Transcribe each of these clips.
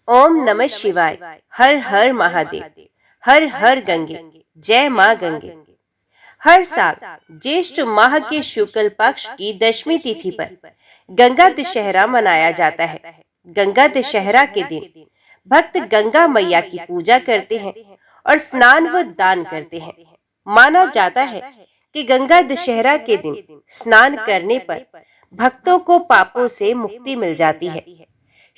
ओम नमः शिवाय। हर हर महादेव। हर हर गंगे। जय माँ गंगे। हर साल ज्येष्ठ माह के शुक्ल पक्ष की दशमी तिथि पर गंगा दशहरा मनाया जाता है। गंगा दशहरा के दिन भक्त गंगा मैया की पूजा करते हैं और स्नान व दान करते हैं। माना जाता है कि गंगा दशहरा के दिन स्नान करने पर भक्तों को पापों से मुक्ति मिल जाती है।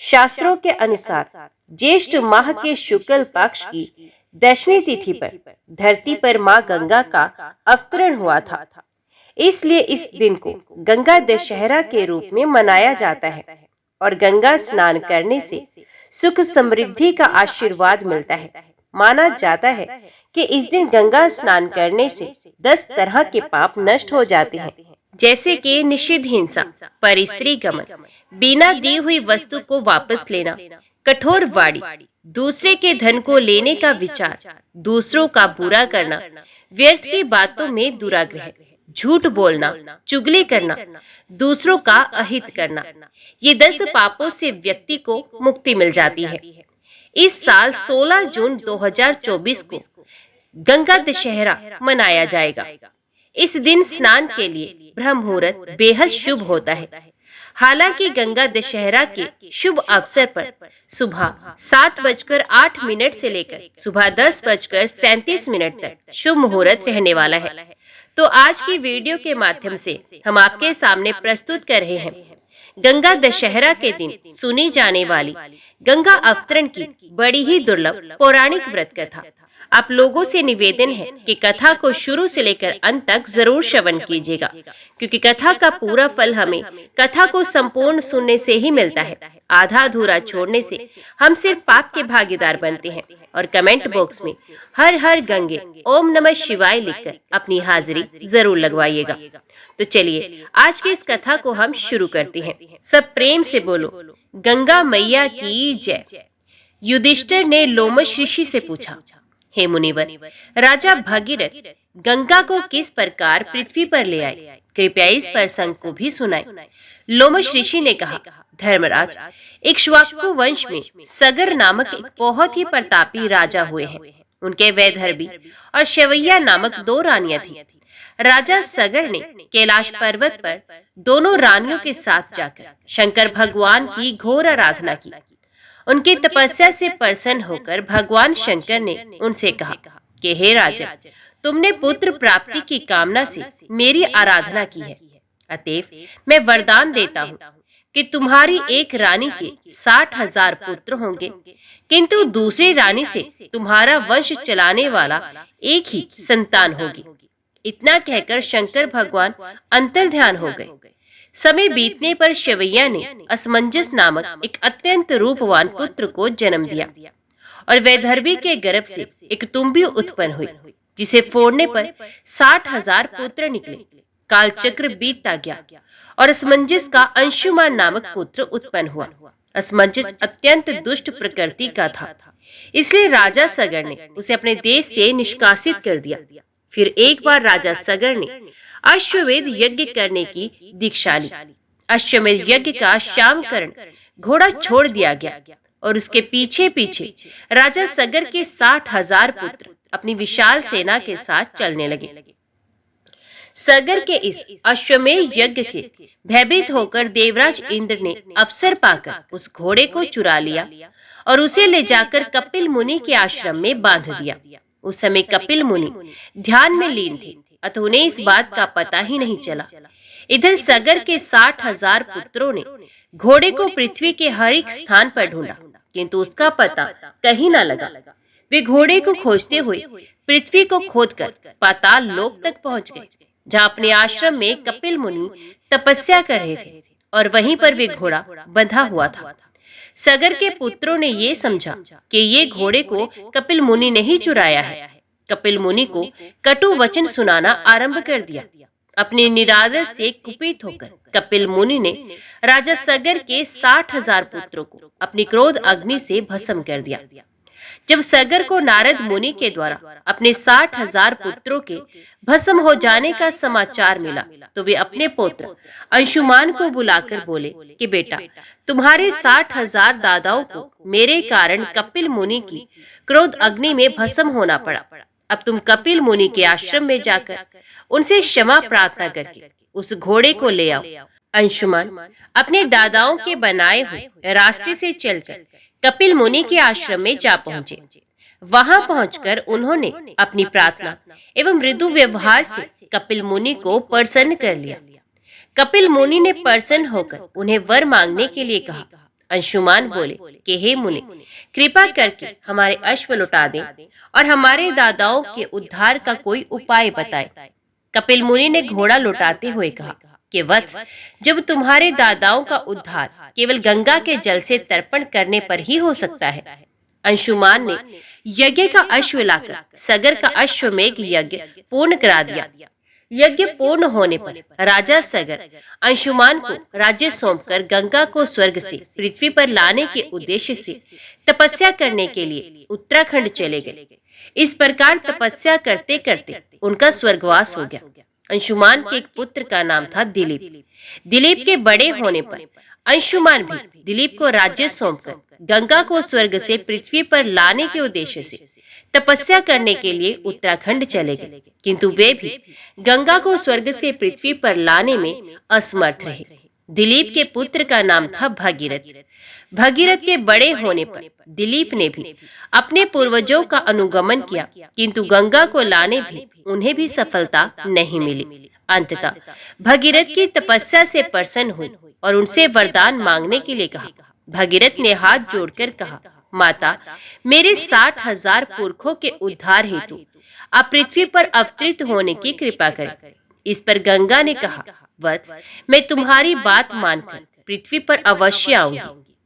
शास्त्रों के अनुसार ज्येष्ठ माह के शुक्ल पक्ष की दशमी तिथि पर धरती पर मां गंगा का अवतरण हुआ था। इसलिए इस दिन को गंगा दशहरा के रूप में मनाया जाता है और गंगा स्नान करने से सुख समृद्धि का आशीर्वाद मिलता है। माना जाता है कि इस दिन गंगा स्नान करने से 10 तरह के पाप नष्ट हो जाते हैं, जैसे कि निषिद्ध हिंसा, परस्त्री गमन, बिना दी हुई वस्तु को वापस लेना, कठोर वाणी, दूसरे के धन को लेने का विचार, दूसरों का बुरा करना, व्यर्थ की बातों में दुराग्रह, झूठ बोलना, चुगली करना, दूसरों का अहित करना। ये 10 पापों से व्यक्ति को मुक्ति मिल जाती है। इस साल 16 जून 2024 को गंगा दशहरा मनाया जाएगा। इस दिन स्नान के लिए ब्रह्म मुहूर्त बेहद शुभ होता है। हालांकि गंगा दशहरा के शुभ अवसर पर सुबह 7:08 से लेकर सुबह 10:37 तक शुभ मुहूर्त रहने वाला है। तो आज की वीडियो के माध्यम से हम आपके सामने प्रस्तुत कर रहे हैं गंगा दशहरा के दिन सुनी जाने वाली गंगा अवतरण की बड़ी ही दुर्लभ पौराणिक व्रत कथा। आप लोगों से निवेदन है कि कथा को शुरू से लेकर अंत तक जरूर श्रवण कीजिएगा, क्योंकि कथा का पूरा फल हमें कथा को संपूर्ण सुनने से ही मिलता है। आधा अधूरा छोड़ने से हम सिर्फ पाप के भागीदार बनते हैं। और कमेंट बॉक्स में हर हर गंगे ओम नमः शिवाय लिखकर अपनी हाजिरी जरूर लगवाइएगा। तो चलिए आज की इस कथा को हम शुरू करते हैं। सब प्रेम से बोलो गंगा मैया की जय। युधिष्ठिर ने लोमश ऋषि से पूछा, हे मुनिवर, राजा भगीरथ गंगा को किस प्रकार पृथ्वी पर ले आए? कृपया इस प्रसंग को भी सुनाए। लोमश ऋषि ने कहा, धर्मराज, इक्ष्वाकु वंश में सगर नामक एक बहुत ही प्रतापी राजा हुए हैं। उनके वैदर्भी और शवैया नामक 2 रानियां थीं। राजा सगर ने कैलाश पर्वत पर दोनों रानियों के साथ जाकर शंकर भगवान की घोर आराधना की। उनकी तपस्या से प्रसन्न होकर भगवान शंकर ने उनसे कहा कि हे राजा, तुमने पुत्र प्राप्ति की कामना से मेरी आराधना की है, अतएव मैं वरदान देता हूँ कि तुम्हारी एक रानी के 60,000 पुत्र होंगे, किंतु दूसरी रानी से तुम्हारा वंश चलाने वाला एक ही संतान होगी। इतना कहकर शंकर भगवान अंतर्ध्यान हो गए। समय बीतने पर शवैया ने असमंजस नामक एक अत्यंत रूपवान पुत्र को जन्म दिया और वैदर्भी के गर्भ से एक तुम्बी उत्पन्न हुई, जिसे फोड़ने पर 60,000 पुत्र निकले। कालचक्र बीतता गया और असमंजस का अंशुमान नामक पुत्र उत्पन्न हुआ। असमंजस अत्यंत दुष्ट प्रकृति का था, इसलिए राजा सगर ने उसे अपने देश से निष्कासित कर दिया। फिर एक बार राजा सगर ने अश्वमेध यज्ञ करने की दीक्षा ली। अश्वमेध यज्ञ का शामकरण घोड़ा छोड़ दिया गया और उसके पीछे पीछे राजा सगर के 60,000 पुत्र अपनी विशाल सेना के साथ चलने लगे। सगर के इस अश्वमेध यज्ञ के भयभीत होकर देवराज इंद्र ने अवसर पाकर उस घोड़े को चुरा लिया और उसे ले जाकर कपिल मुनि के आश्रम में बांध दिया। उस समय कपिल मुनि ध्यान में लीन थे, अतः उन्हें इस बात का पता ही नहीं चला। इधर सगर के 60,000 पुत्रों ने घोड़े को पृथ्वी के हर एक स्थान पर ढूंढा, किंतु उसका पता कहीं न लगा। वे घोड़े को खोजते हुए पृथ्वी को खोदकर पाताल लोक तक पहुंच गए, जहां अपने आश्रम में कपिल मुनि तपस्या कर रहे थे और वहीं पर वे घोड़ा बंधा हुआ था। सगर के पुत्रों ने ये समझा कि ये घोड़े को कपिल मुनि ने ही चुराया है। कपिल मुनि को कटु वचन सुनाना आरंभ कर दिया। अपने निरादर से कुपित होकर कपिल मुनि ने राजा सगर के 60,000 पुत्रों को अपनी क्रोध अग्नि से भस्म कर दिया। जब सगर को नारद मुनि के द्वारा अपने 60,000 पुत्रों के भस्म हो जाने का समाचार मिला, तो वे अपने पुत्र अंशुमान को बुलाकर बोले कि बेटा, तुम्हारे 60,000 दादाओं को मेरे कारण कपिल मुनि की क्रोध अग्नि में भस्म होना पड़ा। अब तुम कपिल मुनि के आश्रम में जाकर उनसे क्षमा प्रार्थना करके उस घोड़े को ले आओ। अंशुमान अपने दादाओं के बनाए हुए रास्ते से चलकर कपिल मुनि के आश्रम में जा पहुंचे। वहां पहुंचकर उन्होंने अपनी प्रार्थना एवं मृदु व्यवहार से कपिल मुनि को प्रसन्न कर लिया। कपिल मुनि ने प्रसन्न होकर उन्हें वर मांगने के लिए कहा। अंशुमान बोले कि हे मुनि, कृपा करके हमारे अश्व लौटा दें और हमारे दादाओं के उद्धार का कोई उपाय बताएं। कपिल मुनि ने घोड़ा लौटाते हुए कहा कि वत्स, जब तुम्हारे दादाओं का उद्धार केवल गंगा के जल से तर्पण करने पर ही हो सकता है। अंशुमान ने यज्ञ का अश्व लाकर सगर का अश्वमेघ यज्ञ पूर्ण करा दिया। यज्ञ पूर्ण होने पर राजा सगर अंशुमान को राज्य सौंपकर गंगा को स्वर्ग से पृथ्वी पर लाने के उद्देश्य से तपस्या करने के लिए उत्तराखंड चले गए। इस प्रकार तपस्या करते करते उनका स्वर्गवास हो गया। अंशुमान के एक पुत्र का नाम था दिलीप। दिलीप के बड़े होने पर अंशुमान भी दिलीप को राज्य सौंपकर गंगा को स्वर्ग से पृथ्वी पर लाने के उद्देश्य से तपस्या करने के लिए उत्तराखंड चले गए, किंतु वे भी गंगा को स्वर्ग से पृथ्वी पर लाने में असमर्थ रहे। दिलीप के पुत्र का नाम था भगीरथ। भगीरथ के बड़े होने पर दिलीप ने भी अपने पूर्वजों का अनुगमन किया, किंतु गंगा को लाने भी उन्हें भी सफलता नहीं मिली। अंततः भगीरथ की तपस्या से प्रसन्न हुई और उनसे वरदान मांगने के लिए कहा। भगीरथ ने हाथ जोड़कर कहा, माता, मेरे 60,000 पुरखों के उद्धार हेतु आप पृथ्वी पर अवतरित होने की कृपा करें। इस पर गंगा ने कहा, वत्स, मैं तुम्हारी बात मानकर पृथ्वी पर अवश्य आऊंगी,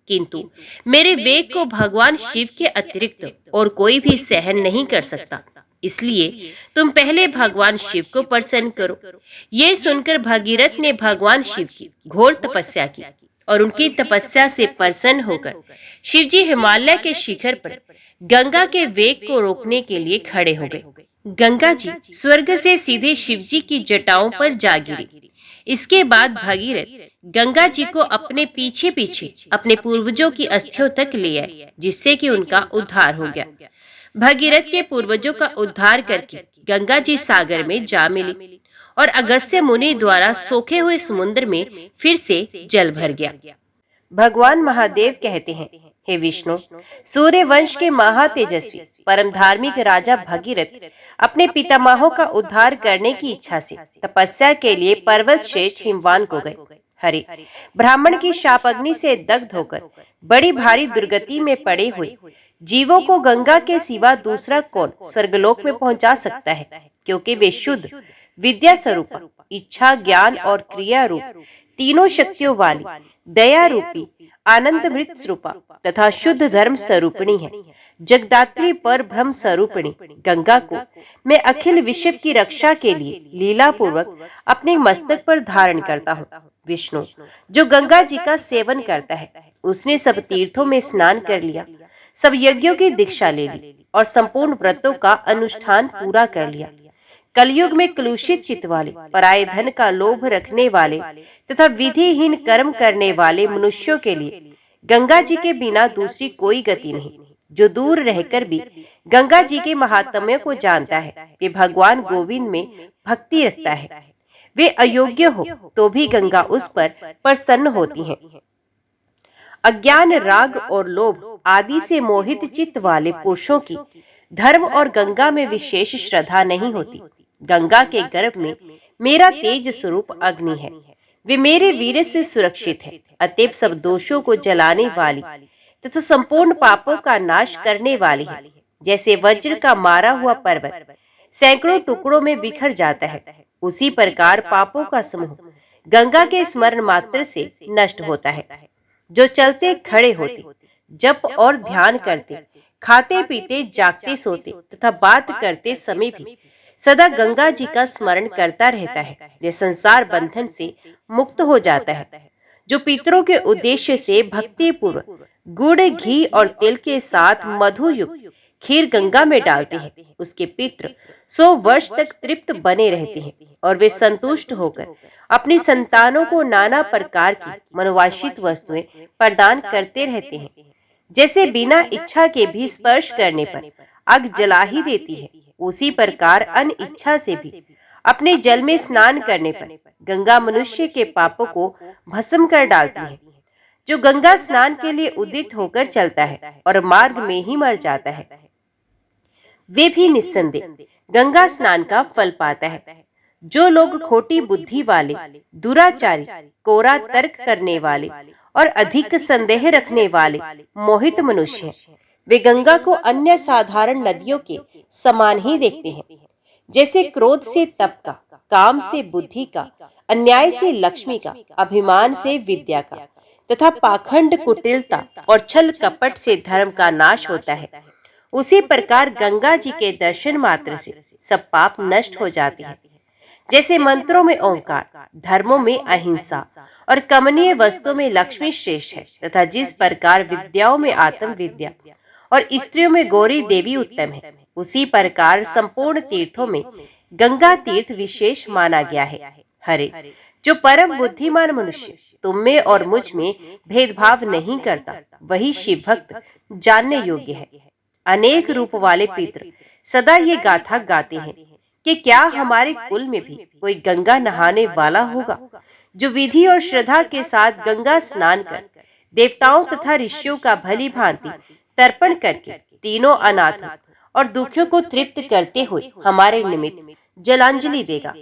किंतु मेरे वेग को भगवान शिव के अतिरिक्त और कोई भी सहन नहीं कर सकता, इसलिए तुम पहले भगवान शिव को प्रसन्न करो। ये सुनकर भगीरथ ने भगवान शिव की घोर तपस्या की और उनकी तपस्या से प्रसन्न होकर शिवजी हिमालय के शिखर पर गंगा के वेग को रोकने के लिए खड़े हो गए। गंगा जी स्वर्ग से सीधे शिवजी की जटाओं पर जा गिरी। इसके बाद भगीरथ गंगा जी को अपने पीछे पीछे अपने पूर्वजों की अस्थियों तक ले आए, जिससे कि उनका उद्धार हो गया। भगीरथ के पूर्वजों का उद्धार करके गंगा जी सागर में जा मिली और अगस्त्य मुनि द्वारा सोखे हुए समुद्र में फिर से जल भर गया। भगवान महादेव कहते हैं, हे विष्णु, सूर्य वंश के महातेजस्वी परम धार्मिक राजा भगीरथ अपने पितामहों का उद्धार करने की इच्छा से तपस्या के लिए पर्वत श्रेष्ठ हिमवान को गए। हरि ब्राह्मण की शाप अग्नि से दग्ध होकर बड़ी भारी दुर्गति में पड़े हुए जीवों को गंगा के सिवा दूसरा कौन स्वर्गलोक में पहुंचा सकता है, क्योंकि वे शुद्ध विद्या स्वरूपा, इच्छा, ज्ञान और क्रिया रूप तीनों शक्तियों वाली, दया रूपी, आनंदमृत स्वरूपा तथा शुद्ध धर्म स्वरूपिणी है। जगदात्री पर ब्रह्म स्वरूपिणी गंगा को मैं अखिल विश्व की रक्षा के लिए लीला पूर्वक अपने मस्तक पर धारण करता हूँ। विष्णु जो गंगा जी का सेवन करता है, उसने सब तीर्थों में स्नान कर लिया, सब यज्ञों की दीक्षा ले ली और संपूर्ण व्रतों का अनुष्ठान पूरा कर लिया। कलयुग में कलुषित चित्त वाले, पराये धन का लोभ रखने वाले तथा विधिहीन कर्म करने वाले मनुष्यों के लिए गंगा जी के बिना दूसरी कोई गति नहीं। जो दूर रहकर भी गंगा जी के महात्म्य को जानता है, वे भगवान गोविंद में भक्ति रखता है। वे अयोग्य हो तो भी गंगा उस पर प्रसन्न होती है। अज्ञान, राग और लोभ आदि से मोहित चित्त वाले पुरुषों की धर्म और गंगा में विशेष श्रद्धा नहीं होती। गंगा के गर्भ में मेरा तेज स्वरूप अग्नि है, वे मेरे वीर से सुरक्षित है। अतएव सब दोषों को जलाने वाली तथा संपूर्ण पापों का नाश करने वाली है। जैसे वज्र का मारा हुआ पर्वत सैकड़ों टुकड़ों में बिखर जाता है, उसी प्रकार पापों का समूह गंगा के स्मरण मात्र से नष्ट होता है। जो चलते खड़े होते, जप और ध्यान करते, खाते पीते, जागते सोते तथा बात करते समय भी सदा गंगा जी का स्मरण करता रहता है, वे संसार बंधन से मुक्त हो जाता है। जो पितरों के उद्देश्य से भक्ति पूर्वक गुड़, घी और तिल के साथ मधु युक्त खीर गंगा में डालते हैं, उसके पितृ 100 वर्ष तक तृप्त बने रहते हैं और वे संतुष्ट होकर अपनी संतानों को नाना प्रकार की मनोवांछित वस्तुएं प्रदान करते रहते हैं। जैसे बिना इच्छा के भी स्पर्श करने पर आग जला ही देती है, उसी प्रकार अनिच्छा से भी अपने जल में स्नान करने पर गंगा मनुष्य के पापों को भस्म कर डालती है। जो गंगा स्नान के लिए उदित होकर चलता है और मार्ग में ही मर जाता है, वे भी निस्संदेह गंगा स्नान का फल पाता है। जो लोग खोटी बुद्धि वाले, दुराचारी, कोरा तर्क करने वाले और अधिक संदेह रखने वाले मोहित मनुष्य हैं, वे गंगा को अन्य साधारण नदियों के समान ही देखते हैं। जैसे क्रोध से तप का, काम से बुद्धि का, अन्याय से लक्ष्मी का, अभिमान से विद्या का तथा पाखंड, कुटिलता और छल कपट से धर्म का नाश होता है, उसी प्रकार गंगा जी के दर्शन मात्र से सब पाप नष्ट हो जाते हैं। जैसे मंत्रों में ओंकार, धर्मों में अहिंसा और कमनीय वस्तुओं में लक्ष्मी श्रेष्ठ है, तथा जिस प्रकार विद्याओं में आत्म विद्या और स्त्रियों में गौरी देवी उत्तम है, उसी प्रकार संपूर्ण तीर्थों में गंगा तीर्थ विशेष माना गया है। हरे, जो परम बुद्धिमान मनुष्य तुम में और मुझ में भेदभाव नहीं करता, वही शिव भक्त जानने योग्य है। अनेक रूप वाले पितृ सदा ये गाथा गाते हैं कि क्या हमारे कुल में भी कोई गंगा नहाने वाला होगा, जो विधि और श्रद्धा के साथ गंगा स्नान कर देवताओं तथा ऋषियों का भली भांति तर्पण करके तीनों अनाथों और दुखियों को तृप्त करते हुए हमारे निमित्त जलांजलि देगा।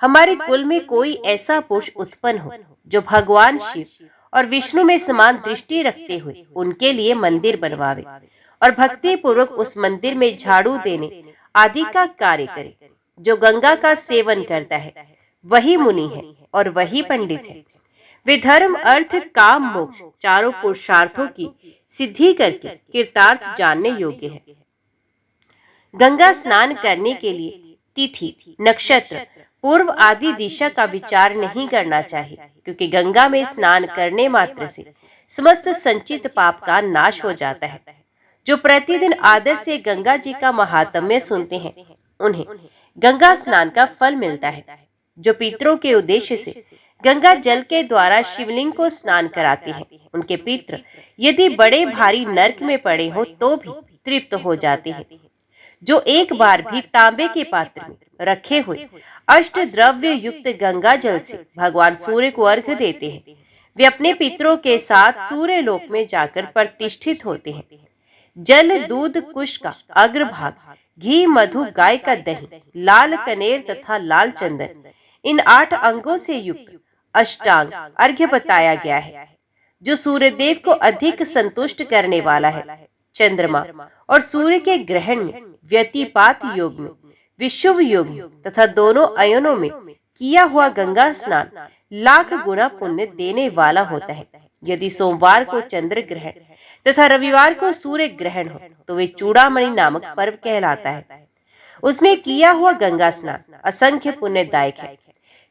हमारे कुल में कोई ऐसा पुरुष उत्पन्न हो जो भगवान शिव और विष्णु में समान दृष्टि रखते हुए उनके लिए मंदिर बनवावे और भक्ति पूर्वक उस मंदिर में झाड़ू देने आदि का कार्य करे। जो गंगा का सेवन करता है वही मुनि है और वही पंडित है। वे धर्म, अर्थ, काम, मोक्ष चारों पुरुषार्थों की सिद्धि करके कृतार्थ जानने योग्य है। गंगा स्नान करने के लिए तिथि, नक्षत्र, पूर्व आदि दिशा का विचार नहीं करना चाहिए, क्योंकि गंगा में स्नान करने मात्र से समस्त संचित पाप का नाश हो जाता है। जो प्रतिदिन आदर से गंगा जी का महात्म्य सुनते हैं, उन्हें गंगा स्नान का फल मिलता है। जो पितरों के उद्देश्य से गंगा जल के द्वारा शिवलिंग को स्नान कराते हैं, उनके पितर यदि बड़े भारी नरक में पड़े हो तो भी तृप्त हो जाते हैं। जो एक बार भी तांबे के पात्र में रखे हुए अष्ट द्रव्य युक्त गंगा जल से भगवान सूर्य को अर्घ्य देते हैं, वे अपने पितरों के साथ सूर्य लोक में जाकर प्रतिष्ठित होते हैं। जल, दूध, कुश का अग्रभाग, घी, मधु, गाय का दही, लाल कनेर तथा लाल चंदन, इन 8 अंगों से युक्त अष्टांग अर्घ्य बताया गया है, जो सूर्यदेव को अधिक संतुष्ट करने वाला है। चंद्रमा और सूर्य के ग्रहण में, व्यतिपात योग में, विषुव योग में तथा दोनों अयनों में किया हुआ गंगा स्नान लाख गुना पुण्य देने वाला होता है। यदि सोमवार को चंद्र ग्रहण तथा रविवार को सूर्य ग्रहण हो तो वे चूड़ामणि नामक पर्व कहलाता है। उसमें किया हुआ गंगा स्नान असंख्य पुण्यदायक है।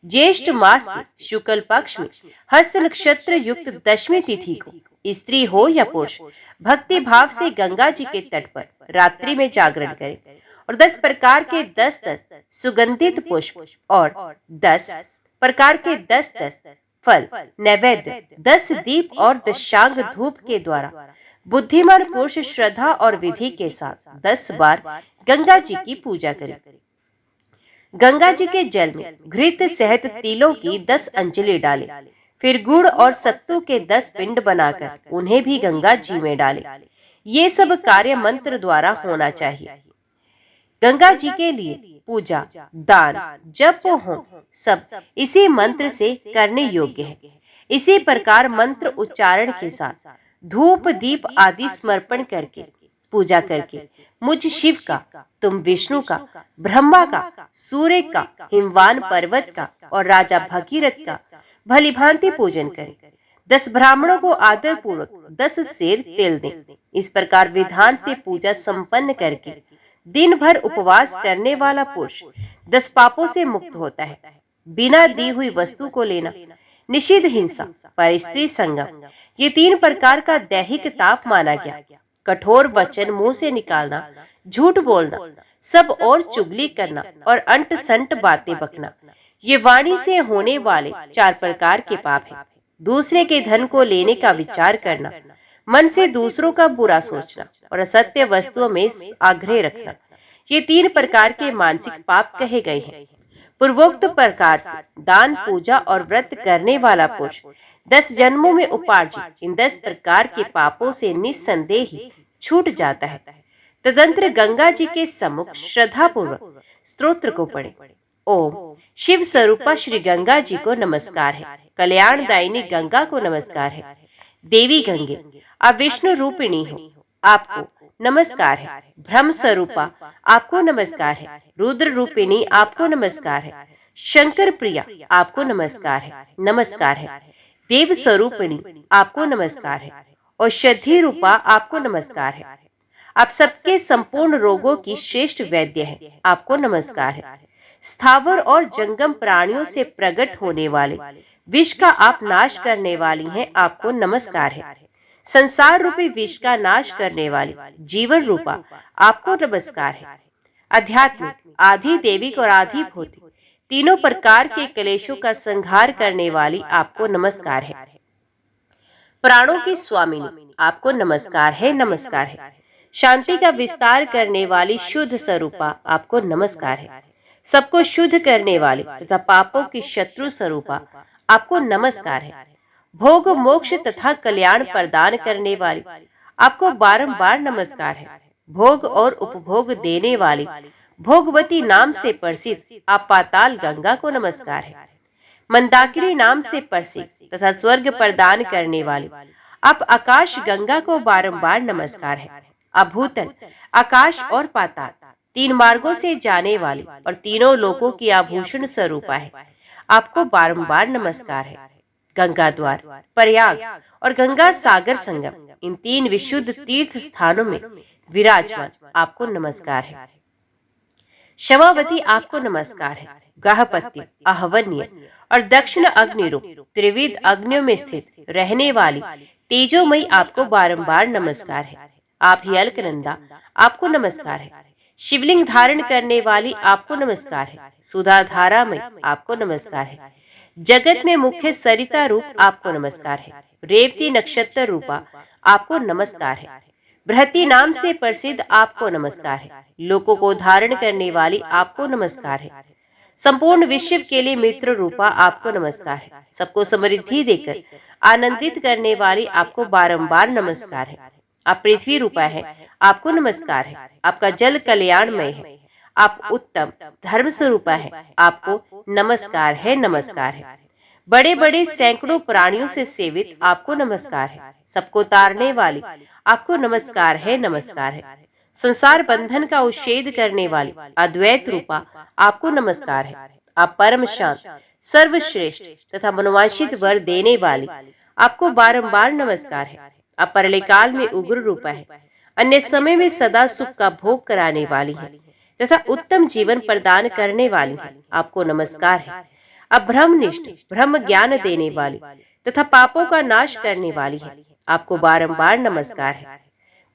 ज्येष्ठ मास के शुक्ल पक्ष में हस्त नक्षत्र युक्त दशमी तिथि को स्त्री हो या पुरुष भक्ति भाव से गंगा जी के तट पर रात्रि में जागरण करे और 10 प्रकार के 10 सुगंधित पुष्प और 10 प्रकार के 10 फल नैवेद्य, 10 दीप और दशांग धूप के द्वारा बुद्धिमान पुरुष श्रद्धा और विधि के साथ 10 बार गंगा जी की पूजा करे। गंगा जी के जल में घृत सहित तिलों की 10 अंजलि डाले, फिर गुड़ और सत्तू के 10 पिंड बनाकर उन्हें भी गंगा जी में डाले। ये सब कार्य मंत्र द्वारा होना चाहिए। गंगा जी के लिए पूजा, दान, जप, होम सब इसी मंत्र से करने योग्य है। इसी प्रकार मंत्र उच्चारण के साथ धूप, दीप आदि समर्पण करके पूजा करके मुझ शिव का, तुम विष्णु का, ब्रह्मा का, सूर्य का, हिमवान पर्वत का और राजा भगीरथ का भली भांति पूजन करें। 10 ब्राह्मणों को आदर पूर्वक 10 सेर तेल दें। इस प्रकार विधान से पूजा संपन्न करके दिन भर उपवास करने वाला पुरुष 10 पापों से मुक्त होता है। बिना दी हुई वस्तु को लेना, निषिद्ध हिंसा, पर स्त्री संगम, ये 3 प्रकार का दैहिक ताप माना गया। कठोर वचन मुंह से निकालना, झूठ बोलना, सब और चुगली करना और अंट संट बातें बकना, ये वाणी से होने वाले 4 प्रकार के पाप हैं। दूसरे के धन को लेने का विचार करना, मन से दूसरों का बुरा सोचना और असत्य वस्तुओं में आग्रह रखना, ये 3 प्रकार के मानसिक पाप कहे गए हैं। पूर्वोक्त प्रकार से दान, पूजा और व्रत करने वाला पुरुष 10 जन्मों में उपार्जित इन 10 प्रकार के पापों से निस्संदेह ही छूट जाता है। तदंतर गंगा जी के सम्मुख श्रद्धा पूर्वक स्तोत्र को पढ़े। ओम शिव स्वरूपा श्री गंगा जी को नमस्कार है। कल्याणदायिनी गंगा को नमस्कार है। देवी गंगे, आप विष्णु रूपिणी हो, आपको नमस्कार है। ब्रह्म स्वरूपा, आपको नमस्कार है। रुद्र रूपिणी, आपको नमस्कार है। शंकर प्रिया, आपको नमस्कार है। नमस्कार है। देव स्वरूपिणी, आपको नमस्कार है। औषधि रूपा, आपको नमस्कार है। आप सबके संपूर्ण रोगों की श्रेष्ठ वैद्य है, आपको नमस्कार है। स्थावर और जंगम प्राणियों से प्रकट होने वाले विष का आप नाश करने वाली हैं, आपको नमस्कार है। संसार रूपी विष का नाश करने वाली जीवन रूपा, आपको नमस्कार है। आध्यात्मिक, आधि देविक और आधि भौतिक तीनों प्रकार के क्लेशों का संहार करने वाली, आपको नमस्कार है। प्राणों की स्वामिनी, आपको नमस्कार है। नमस्कार है। शांति का विस्तार करने वाली शुद्ध स्वरूपा, आपको नमस्कार है। सबको शुद्ध करने वाली तथा पापों की शत्रु स्वरूपा, आपको नमस्कार है। भोग, मोक्ष तथा कल्याण प्रदान करने वाली, आपको बारंबार नमस्कार है। भोग और उपभोग देने वाली भोगवती नाम से प्रसिद्ध आप पाताल गंगा को नमस्कार है। मंदाकिनी नाम से प्रसिद्ध तथा स्वर्ग प्रदान करने वाली आप आकाश गंगा को बारंबार नमस्कार है। आप भूतल, आकाश और पाताल 3 मार्गों से जाने वाली और तीनों लोकों की आभूषण स्वरूपा है, आपको बारंबार नमस्कार है। गंगा द्वार, प्रयाग और गंगा सागर संगम इन 3 विशुद्ध तीर्थ स्थानों में विराजमान, आपको नमस्कार है। शवावती, आपको नमस्कार है। गाहपत्य, आहवन्य और दक्षिण अग्नि रूप त्रिविध अग्नियों में स्थित रहने वाली तेजोमयी, आपको बारंबार नमस्कार है। आप ही अलकनंदा, आपको नमस्कार है। शिवलिंग धारण करने वाली, आपको नमस्कार है। सुधा धारा में, आपको नमस्कार है। जगत में मुख्य सरिता रूप, आपको नमस्कार है। रेवती नक्षत्र रूपा, आपको नमस्कार है। बृहति नाम से प्रसिद्ध, आपको नमस्कार है। लोकों को धारण करने वाली, आपको नमस्कार है। संपूर्ण विश्व के लिए मित्र रूपा, आपको नमस्कार है। सबको समृद्धि देकर आनंदित करने वाली, आपको बारंबार नमस्कार है। आप पृथ्वी रूपा है, आपको नमस्कार है। आपका जल कल्याणमय है। आप उत्तम धर्म स्वरूपा है, आपको नमस्कार है। नमस्कार है। बड़े बड़े सैकड़ों प्राणियों से सेवित, आपको नमस्कार है। सबको तारने वाली, आपको नमस्कार है। नमस्कार है। संसार बंधन का उच्छेद करने वाली अद्वैत रूपा, आपको नमस्कार है। आप परम शांत, सर्वश्रेष्ठ तथा मनोवांछित वर देने वाली, आपको बारंबार नमस्कार है। आप परले काल में उग्र रूपा है, अन्य समय में सदा सुख का भोग कराने वाली है तथा उत्तम जीवन प्रदान करने वाली है, आपको नमस्कार है। आप ब्रह्मनिष्ठ, ब्रह्म ज्ञान देने वाली तथा पापों का नाश करने वाली है, आपको बारंबार नमस्कार है।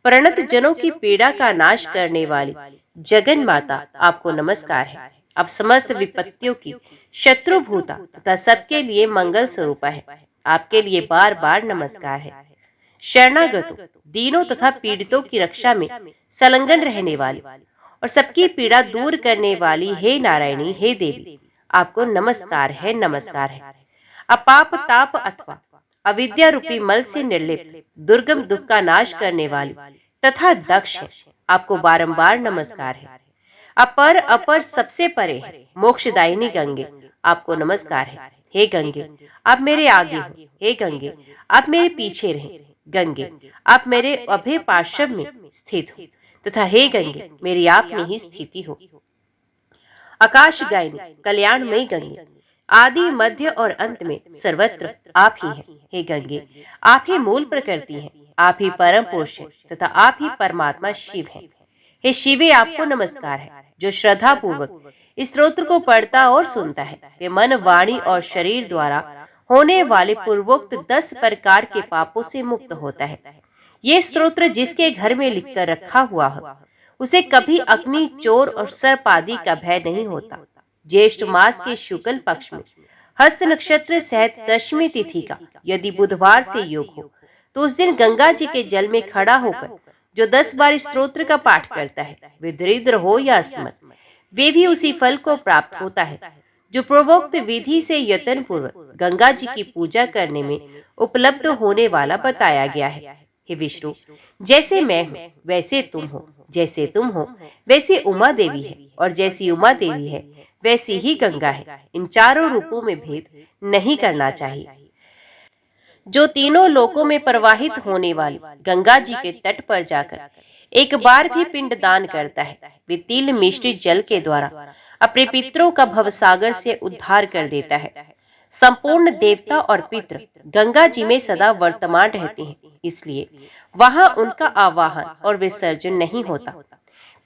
प्रणत जनों की पीड़ा का नाश करने वाली जगन माता, आपको नमस्कार है। आप समस्त विपत्तियों की शत्रुभूता तथा सबके लिए मंगल स्वरूपा है, आपके लिए बार बार नमस्कार है। शरणागतों, दीनों तथा पीड़ितों की रक्षा में संलग्न रहने वाली और सबकी पीड़ा दूर करने वाली हे नारायणी, हे देवी, आपको नमस्कार है। नमस्कार है। अपाप ताप अथवा अविद्या रूपी मल से निर्लिप्त दुर्गम दुख का नाश करने वाली तथा दक्ष है, आपको बारंबार नमस्कार है। अपर अपर सबसे परे है, मोक्षदायिनी गंगे, आपको नमस्कार है। हे गंगे, आप मेरे आगे हो। हे गंगे, आप मेरे पीछे रहे। गंगे, आप मेरे अभय पार्श्व में स्थित हो तथा हे गंगे, मेरी आप में ही स्थिति हो। आकाश गायनी, कल्याणमयी गंगे, आदि मध्य और अंत में सर्वत्र आप ही हैं। हे गंगे, आप ही मूल प्रकृति हैं, आप ही परम पुरुष हैं तथा आप ही परमात्मा शिव हैं। हे शिवे, आपको नमस्कार है। जो श्रद्धा पूर्वक इस स्तोत्र को पढ़ता और सुनता है, वे मन, वाणी और शरीर द्वारा होने वाले पूर्वोक्त 10 प्रकार के पापों से मुक्त होता है। ये स्तोत्र जिसके घर में लिखकर रखा हुआ हो, उसे कभी अग्नि, चोर और सर्प आदि का भय नहीं होता। ज्येष्ठ मास के शुक्ल पक्ष में हस्त नक्षत्र सहित दशमी तिथि का यदि बुधवार से योग हो, तो उस दिन गंगा जी के जल में खड़ा होकर जो 10 बार स्तोत्र का पाठ करता है, वे दरिद्र हो या अस्मत्, वे भी उसी फल को प्राप्त होता है जो पूर्वोक्त विधि से यत्न पूर्वक गंगा जी की पूजा करने में उपलब्ध होने वाला बताया गया है। हे विष्णु, जैसे मैं हूँ वैसे तुम हो, जैसे तुम हो वैसे उमा देवी है, और जैसी उमा देवी है वैसी ही गंगा है। इन चारों रूपों में भेद नहीं करना चाहिए। जो तीनों लोकों में प्रवाहित होने वाली गंगा जी के तट पर जाकर एक बार भी पिंड दान करता है, वे तिल मिश्रित जल के द्वारा अपने पितरों का भवसागर से उद्धार कर देता है। संपूर्ण देवता और पितृ गंगा जी में सदा वर्तमान रहते हैं, इसलिए वहां उनका आवाहन और विसर्जन नहीं होता।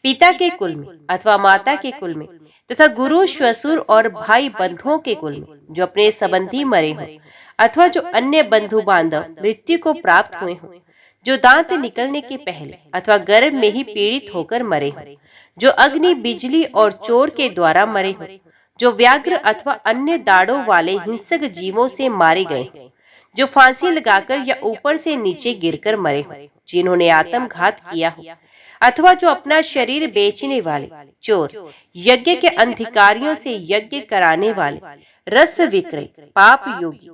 पिता के कुल में अथवा माता के कुल में तथा गुरु, श्वशुर और भाई बंधुओं के कुल में जो अपने संबंधी मरे हों अथवा जो अन्य बंधु बांधव मृत्यु को प्राप्त हुए हों, जो दांत निकलने के पहले अथवा गर्भ में ही पीड़ित होकर मरे हों, जो अग्नि, बिजली और चोर के द्वारा मरे हों, जो व्याघ्र अथवा अन्य दाड़ों वाले हिंसक जीवों से मारे गए हों, जो फांसी लगाकर या ऊपर से नीचे गिरकर मरे हों, जिन्होंने आत्मघात किया हो, अथवा जो अपना शरीर बेचने वाले चोर, यज्ञ के अधिकारियों से यज्ञ कराने वाले, रस विक्रय, पाप योगी,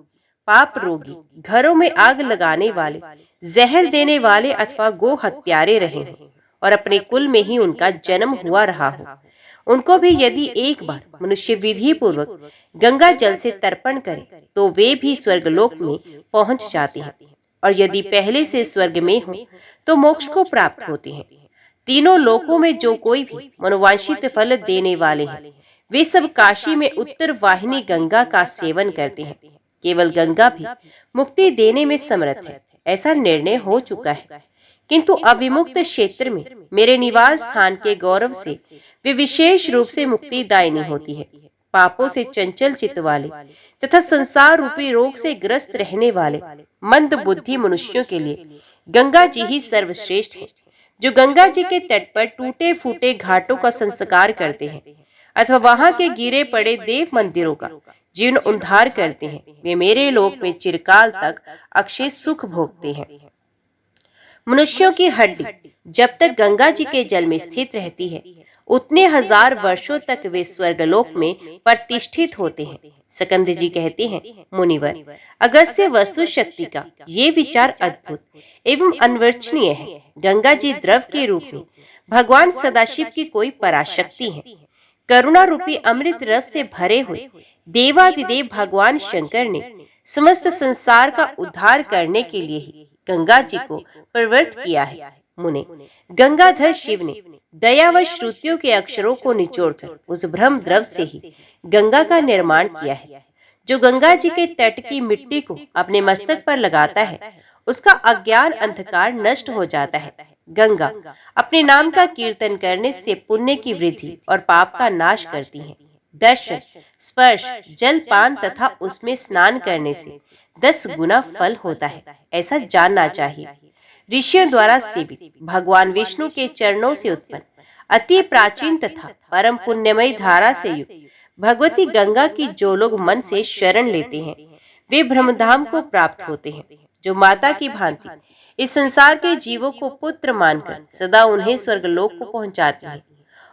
पाप रोगी, घरों में आग लगाने वाले, जहर देने वाले अथवा गो हत्यारे रहे हों और अपने कुल में ही उनका जन्म हुआ रहा हो, उनको भी यदि एक बार मनुष्य विधि पूर्वक गंगा जल से तर्पण करे तो वे भी स्वर्गलोक में पहुंच जाते हैं, और यदि पहले से स्वर्ग में हो तो मोक्ष को प्राप्त होते हैं। तीनों लोकों में जो कोई भी मनोवांछित फल देने वाले हैं, वे सब काशी में उत्तर वाहिनी गंगा का सेवन करते हैं। केवल गंगा भी मुक्ति देने में समर्थ है, ऐसा निर्णय हो चुका है। किंतु अविमुक्त क्षेत्र में मेरे निवास स्थान के गौरव से वे विशेष रूप से मुक्तिदायिनी होती है। पापों से चंचल चित्त वाले तथा संसार रूपी रोग से ग्रस्त रहने वाले मंद बुद्धि मनुष्यों के लिए गंगा जी ही सर्वश्रेष्ठ है। जो गंगा जी के तट पर टूटे फूटे घाटों का संस्कार करते हैं अथवा वहां के गिरे पड़े देव मंदिरों का जीर्ण उद्धार करते हैं, वे मेरे लोक में चिरकाल तक अक्षय सुख भोगते हैं। मनुष्यों की हड्डी जब तक गंगा जी के जल में स्थित रहती है, उतने हजार वर्षों तक वे स्वर्गलोक में प्रतिष्ठित होते हैं। सकंद जी कहते हैं, मुनिवर, अगस्त्य वस्तु शक्ति का ये विचार अद्भुत एवं अनवर्चनीय है। गंगा जी द्रव के रूप में भगवान सदाशिव की कोई पराशक्ति है। करुणा रूपी अमृत रस से भरे हुए देवादिदेव भगवान शंकर ने समस्त संसार का उद्धार करने के लिए ही गंगा जी को प्रवृत्त किया है। मुने, गंगाधर शिव ने दयावश श्रुतियों के अक्षरों को निचोड़कर उस ब्रह्म द्रव से ही गंगा का निर्माण किया है। जो गंगा जी के तट की मिट्टी को अपने मस्तक पर लगाता है, उसका अज्ञान अंधकार नष्ट हो जाता है। गंगा अपने नाम का कीर्तन करने से पुण्य की वृद्धि और पाप का नाश करती है। दर्शन, स्पर्श, जलपान तथा उसमें स्नान करने से 10 गुना फल होता है, ऐसा जानना चाहिए। ऋषियों द्वारा सेवित भगवान विष्णु के चरणों से उत्पन्न अति प्राचीन तथा परम पुण्यमयी धारा से युक्त भगवती गंगा की जो लोग मन से शरण लेते हैं, वे ब्रह्मधाम को प्राप्त होते हैं। जो माता की भांति इस संसार के जीवों को पुत्र मानकर सदा उन्हें स्वर्गलोक को पहुंचाती है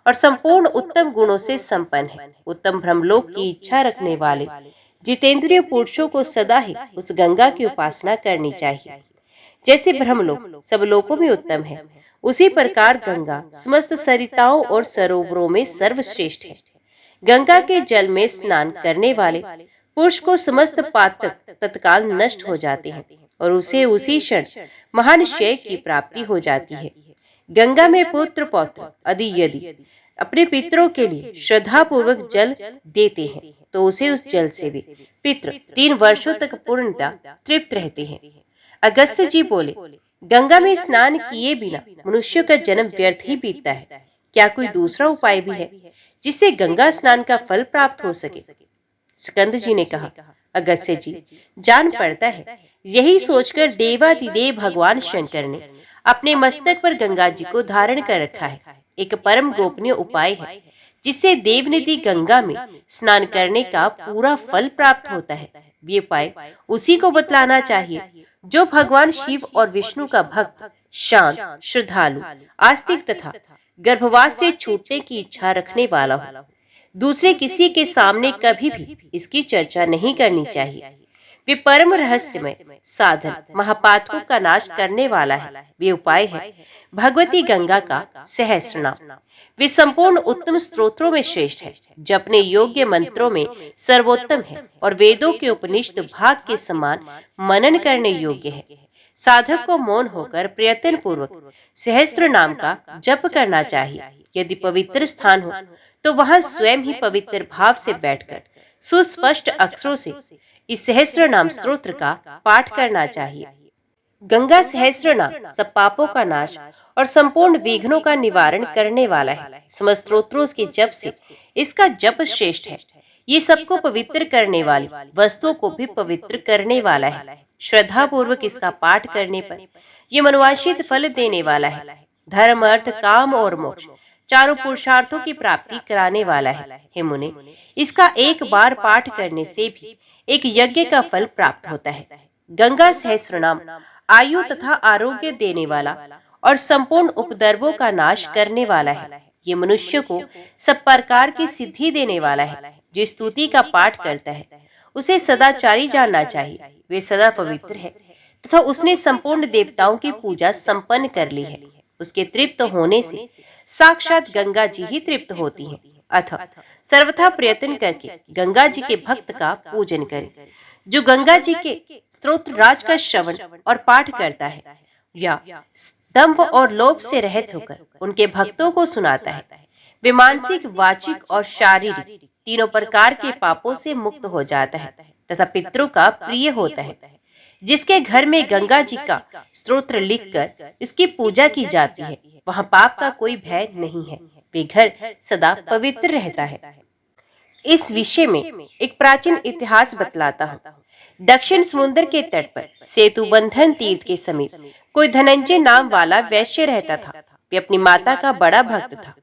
और संपूर्ण उत्तम गुणों से संपन्न है। उत्तम ब्रह्मलोक की इच्छा रखने वाले जितेंद्रिय पुरुषों को सदा ही उस गंगा की उपासना करनी चाहिए। जैसे ब्रह्मलोक सब लोकों में उत्तम है, उसी प्रकार गंगा समस्त सरिताओं और सरोवरों में सर्वश्रेष्ठ है। गंगा के जल में स्नान करने वाले पुरुष को समस्त पातक तत्काल नष्ट हो जाते हैं और उसे उसी क्षण महान क्षय की प्राप्ति हो जाती है। गंगा में पुत्र पौत्र आदि यदि अपने पितरों के लिए श्रद्धा पूर्वक जल देते हैं, तो उसे उस जल से भी पितृ 3 वर्षों तक पूर्णतः तृप्त रहते हैं। अगस्त्य जी बोले, गंगा में स्नान किए बिना मनुष्य का जन्म व्यर्थ ही बीतता है। क्या कोई दूसरा उपाय भी है जिससे गंगा स्नान का फल प्राप्त हो सके? स्कंद जी ने कहा, अगस्त्य जी, जान पड़ता है। यही सोचकर देवादिदेव भगवान शंकर ने अपने मस्तक पर गंगा जी को धारण कर रखा है। एक परम गोपनीय उपाय है जिससे देवनिधि गंगा में स्नान करने का पूरा फल प्राप्त होता है। ये उपाय उसी को बतलाना चाहिए जो भगवान शिव और विष्णु का भक्त, शांत, श्रद्धालु, आस्तिक तथा गर्भवास से छूटने की इच्छा रखने वाला हो। दूसरे किसी के सामने कभी भी इसकी चर्चा नहीं करनी चाहिए। वे परम रहस्यमय साधन महापातकों का नाश करने वाला है। वे उपाय है भगवती गंगा का सहस्रनाम। वे संपूर्ण उत्तम स्तोत्रों में श्रेष्ठ है, जपने योग्य मंत्रों में सर्वोत्तम है और वेदों के उपनिषद भाग के समान मनन करने योग्य है। साधक को मौन होकर प्रयत्न पूर्वक सहस्त्र नाम का जप करना चाहिए। यदि पवित्र स्थान हो तो वहां स्वयं ही पवित्र भाव से बैठकर सुस्पष्ट अक्षरों से इस सहस्त्र नाम स्तोत्र का पाठ करना चाहिए। गंगा सहस्त्र नाम सब पापों का नाश और संपूर्ण विघ्नों का निवारण करने वाला है। समस्त स्तोत्रों के जप से इसका जप श्रेष्ठ है। ये सबको पवित्र करने वाली वस्तुओं को भी पवित्र करने वाला है। श्रद्धा पूर्वक इसका पाठ करने पर यह मनोवांछित फल देने वाला है। धर्म, अर्थ, काम और मोक्ष चारों पुरुषार्थों की प्राप्ति कराने वाला है। हे मुने, इसका एक बार पाठ करने से भी एक यज्ञ का फल प्राप्त होता है। गंगा सहस्रनाम आयु तथा आरोग्य देने वाला और संपूर्ण उपद्रवों का नाश करने वाला है। ये मनुष्य को सब प्रकार की सिद्धि देने वाला है। जो स्तुति का पाठ करता है उसे सदाचारी जानना चाहिए। वे सदा पवित्र है तथा उसने संपूर्ण देवताओं की पूजा संपन्न कर ली है। उसके तृप्त होने से साक्षात गंगा जी ही तृप्त होती हैं। अतः सर्वथा प्रयत्न करके गंगा जी के भक्त का पूजन करें। जो गंगा जी के स्तोत्र राज का श्रवण और पाठ करता है या दंभ और लोभ से रहित होकर उनके भक्तों को सुनाता है, वे मानसिक, वाचिक और शारीरिक तीनों प्रकार के पापों से मुक्त हो जाता है तथा पितरों का प्रिय होता है। जिसके घर में गंगा जी का स्तोत्र लिखकर इसकी पूजा की जाती है वहां पाप का कोई भय नहीं है। वे घर सदा पवित्र रहता है। इस विषय में एक प्राचीन इतिहास बतलाता हूँ। दक्षिण समुद्र के तट पर सेतु बंधन तीर्थ के समीप कोई धनंजय नाम वाला वैश्य रहता था। वे अपनी माता का बड़ा भक्त था।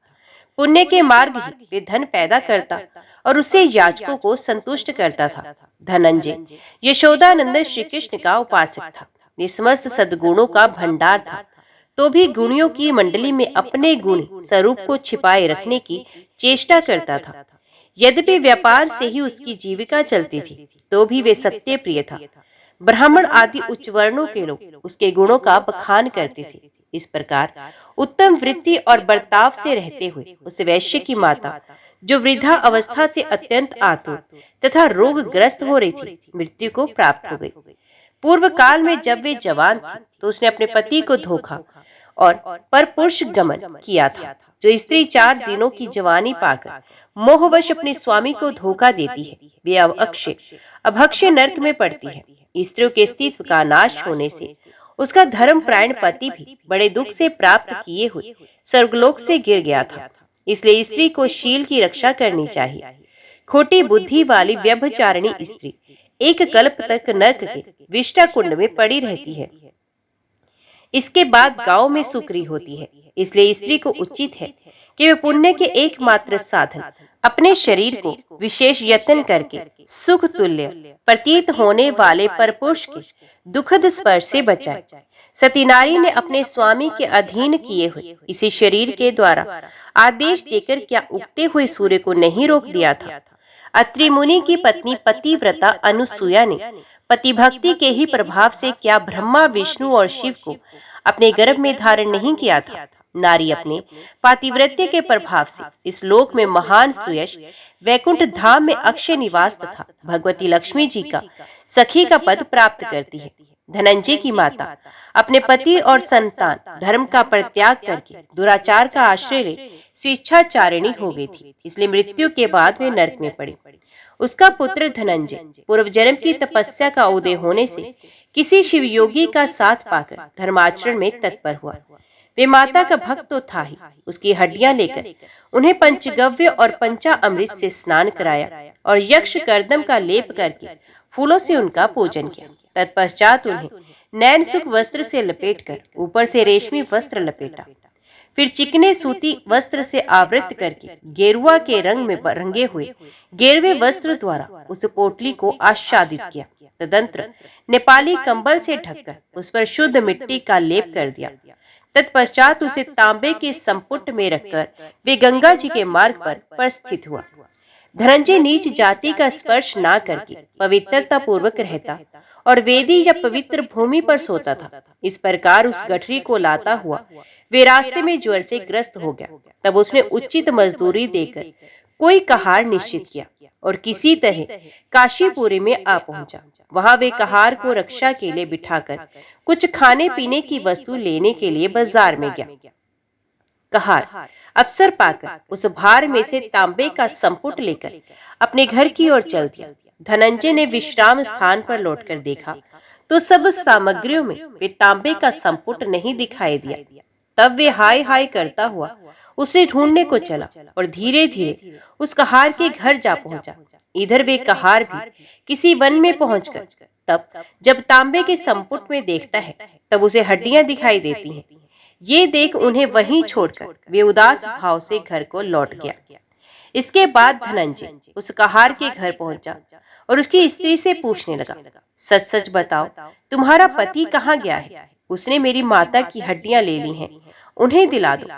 पुण्य के मार्ग ही वे धन पैदा करता और उससे याचकों को संतुष्ट करता था। धनंजय यशोदानंदन श्री कृष्ण का उपासक था। ये समस्त सद्गुणों का भंडार था, तो भी गुणियों की मंडली में अपने गुण स्वरूप को छिपाए रखने की चेष्टा करता था। यद्यपि व्यापार से ही उसकी जीविका चलती थी, तो भी वे सत्य प्रिय था। ब्राह्मण आदि उच्च वर्णों के लोग उसके गुणों का बखान करते थे। इस प्रकार उत्तम वृत्ति और बर्ताव से रहते हुए उस वैश्य की माता, जो वृद्धा अवस्था से अत्यंत आतुर तथा रोगग्रस्त हो रही थी, मृत्यु को प्राप्त हो गई। पूर्व काल में जब वे जवान थी तो उसने अपने पति को धोखा और परपुरुष गमन किया था। जो स्त्री 4 दिनों की जवानी पाकर मोहवश अपने स्वामी को धोखा देती है, वे अभक्ष्य नरक में पड़ती है। स्त्रियों के अस्तित्व का नाश होने से उसका धर्मपरायण पति भी बड़े दुख से प्राप्त किए हुए स्वर्गलोक से गिर गया था। इसलिए स्त्री को शील की रक्षा करनी चाहिए। खोटी बुद्धि वाली व्यभिचारिणी स्त्री एक कल्प तक नरक के विष्टा कुंड में पड़ी रहती है। इसके बाद गांव में सुकरी होती है। इसलिए स्त्री को उचित है कि वे पुण्य के एकमात्र साधन अपने शरीर को विशेष यत्न करके सुख तुल्य प्रतीत होने वाले परपुरुष के दुखद स्पर्श से बचाए। सती नारी ने अपने स्वामी के अधीन किए हुए इसी शरीर के द्वारा आदेश देकर क्या उगते हुए सूर्य को नहीं रोक दिया था। अत्रि मुनि की पत्नी पतिव्रता अनुसुया ने पति भक्ति के ही प्रभाव से क्या ब्रह्मा, विष्णु और शिव को अपने गर्भ में धारण नहीं किया था। नारी अपने पातिव्रत्य के प्रभाव से इस लोक में महान सुयश, वैकुंठ धाम में अक्षय निवास तथा भगवती लक्ष्मी जी का सखी का पद प्राप्त करती है। धनंजय की माता अपने पति और संतान धर्म का परित्याग करके दुराचार का आश्रय ले स्वेच्छाचारिणी हो गई थी। इसलिए मृत्यु के बाद वे नरक में पड़ी। उसका पुत्र धनंजय पूर्व जन्म की तपस्या का उदय होने से किसी शिव योगी का साथ पाकर धर्माचरण में तत्पर हुआ। वे माता का भक्त तो था ही, उसकी हड्डियां लेकर उन्हें पंचगव्य और पंचा अमृत से स्नान कराया और यक्ष कर्दम का लेप करके फूलों से उनका पूजन किया। तत्पश्चात उन्हें नैनसुख वस्त्र से लपेटकर ऊपर से रेशमी वस्त्र लपेटा, फिर चिकने सूती वस्त्र से आवृत करके गेरुआ के रंग में रंगे हुए गेरवे वस्त्र द्वारा उस पोटली को आच्छादित किया। तदंतर नेपाली कंबल से ढककर उस पर शुद्ध मिट्टी का लेप कर दिया। तत्पश्चात उसे तांबे के संपुट में रखकर वे गंगा जी के मार्ग पर स्थित हुआ। धनंजय नीच जाति का स्पर्श ना करके पवित्रता पूर्वक रहता और वेदी या पवित्र भूमि पर सोता था। इस प्रकार उस गठरी को लाता हुआ वे रास्ते में ज्वर से ग्रस्त हो गया। तब उसने उचित मजदूरी देकर कोई कहार निश्चित किया और किसी तरह काशीपुरी में आ पहुंचा। वहां वे कहार को रक्षा के लिए बिठाकर कुछ खाने पीने की वस्तु लेने के लिए बाजार में गया। कहार अवसर पाकर उस भार में से तांबे का संपुट लेकर अपने घर की ओर चल दिया। धनंजय ने विश्राम स्थान पर लौटकर देखा तो सब सामग्रियों में वे तांबे का संपुट नहीं दिखाई दिया। तब वे हाय हाय करता हुआ उसे ढूंढने को चला और धीरे धीरे उस कहार के घर जा पहुंचा। इधर वे कहार भी किसी वन में पहुंचकर तब जब तांबे के संपुट में देखता है तब उसे हड्डियां दिखाई देती हैं। ये देख उन्हें वहीं छोड़कर वे उदास भाव से घर को लौट गया। इसके बाद धनंजय उस कहार के घर पहुंचा और उसकी स्त्री से पूछने लगा, सच सच बताओ तुम्हारा पति कहाँ गया है? उसने मेरी माता की हड्डियां ले ली हैं, उन्हें दिला दो।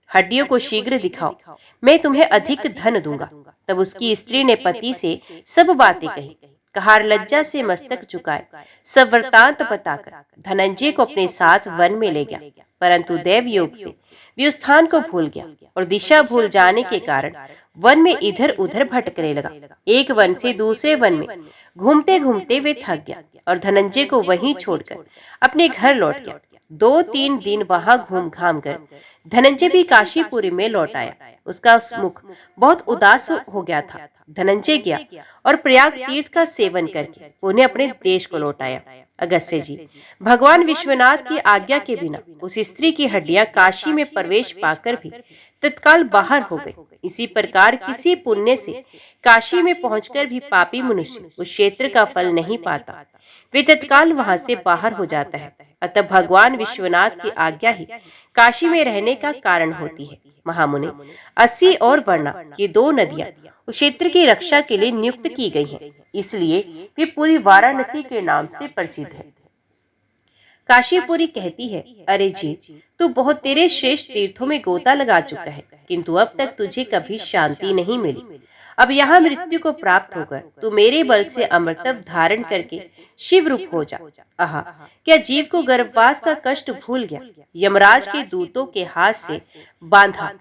हड्डियों को शीघ्र दिखाओ, मैं तुम्हें अधिक धन दूंगा। तब उसकी स्त्री ने पति से सब बातें कही। कहार लज्जा से मस्तक झुकाए सब वृतांत बताकर धनंजय को अपने साथ वन में ले गया। परंतु देव योग से वे उस स्थान को भूल गया और दिशा भूल जाने के कारण वन में इधर उधर भटकने लगा। एक वन से दूसरे वन में घूमते घूमते वे थक गया और धनंजय को वहीं छोड़कर अपने घर लौट गया। 2-3 दिन वहां घूम घाम कर धनंजय भी काशीपुरी में लौट आया। उसका मुख बहुत उदास हो गया था। धनंजय गया और प्रयाग तीर्थ का सेवन करके उन्हें अपने देश को लौट आया। अगस्त्य जी भगवान विश्वनाथ की आज्ञा के बिना उस स्त्री की हड्डियां काशी में प्रवेश पाकर भी तत्काल बाहर हो गई। इसी प्रकार किसी पुण्य से काशी में पहुंचकर भी पापी मनुष्य उस क्षेत्र का फल नहीं पाता, वे तत्काल वहां से बाहर हो जाता है। अतः भगवान विश्वनाथ की आज्ञा ही काशी में रहने का कारण होती है। महामुनि अस्सी और वर्णा ये 2 नदियां उस क्षेत्र की रक्षा के लिए नियुक्त की गई हैं, इसलिए वे पूरी वाराणसी के नाम से प्रसिद्ध है। काशीपुरी कहती है, अरे जी तू बहुत तेरे श्रेष्ठ तीर्थों में गोता लगा चुका है, किंतु अब तक तुझे कभी शांति नहीं मिली। अब यहाँ मृत्यु को प्राप्त होकर तू मेरे बल से अमृतत्व धारण करके शिव रूप हो जा। आहा, क्या जीव को गर्भवास का कष्ट भूल गया? यमराज के दूतों के हाथ से बांधा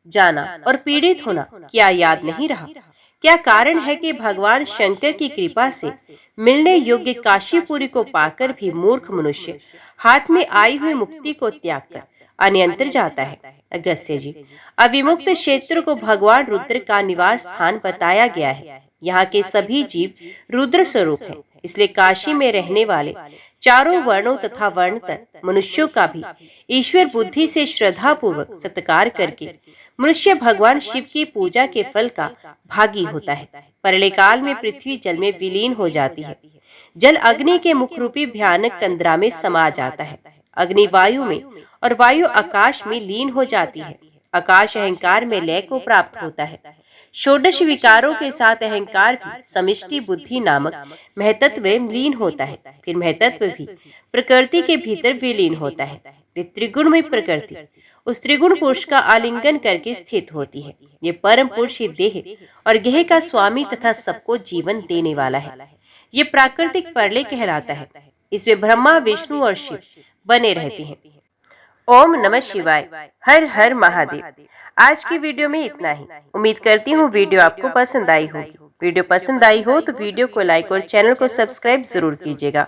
जाना और पीड़ित होना क्या याद नहीं रहा? क्या कारण है कि भगवान शंकर की कृपा से मिलने योग्य काशीपुरी को पाकर भी मूर्ख मनुष्य हाथ में आई हुई मुक्ति को त्याग कर अन्यंत्र जाता है? अगस्त्य जी अविमुक्त क्षेत्र को भगवान रुद्र का निवास स्थान बताया गया है। यहाँ के सभी जीव रुद्र स्वरूप हैं, इसलिए काशी में रहने वाले चारों वर्णों तथा वर्णतर मनुष्यों का भी ईश्वर बुद्धि से श्रद्धा पूर्वक सत्कार करके मनुष्य भगवान शिव की पूजा के फल का भागी होता है। प्रलय काल में पृथ्वी जल में विलीन हो जाती है। जल अग्नि के मुख रूपी भयानक कंदरा में समा जाता है। अग्नि वायु में और वायु आकाश में लीन हो जाती है। आकाश अहंकार में लय को प्राप्त होता है। षोडश विकारों के साथ अहंकार भी समिष्टि बुद्धि नामक महतत्व में लीन होता है। फिर महतत्व भी प्रकृति के भीतर विलीन होता है। वे त्रिगुणमय प्रकृति उस त्रिगुण पुरुष का आलिंगन करके स्थित होती है। ये परम पुरुष ही देह और गेह का स्वामी तथा सबको जीवन देने वाला है। ये प्राकृतिक प्रलय कहलाता है। इसमें ब्रह्मा विष्णु और शिव बने रहते हैं। ओम नमः शिवाय। हर हर महादेव। आज की वीडियो में इतना ही। उम्मीद करती हूँ वीडियो आपको पसंद आई होगी। वीडियो पसंद आई हो तो वीडियो को लाइक और चैनल को सब्सक्राइब जरूर कीजिएगा।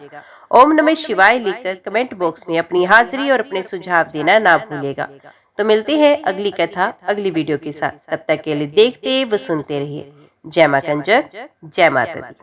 ओम नमः शिवाय लिखकर कमेंट बॉक्स में अपनी हाजिरी और अपने सुझाव देना ना भूलेगा। तो मिलते हैं अगली कथा अगली वीडियो के साथ। तब तक के लिए देखते व सुनते रहिए। जय मां कंजक, जय माता दी।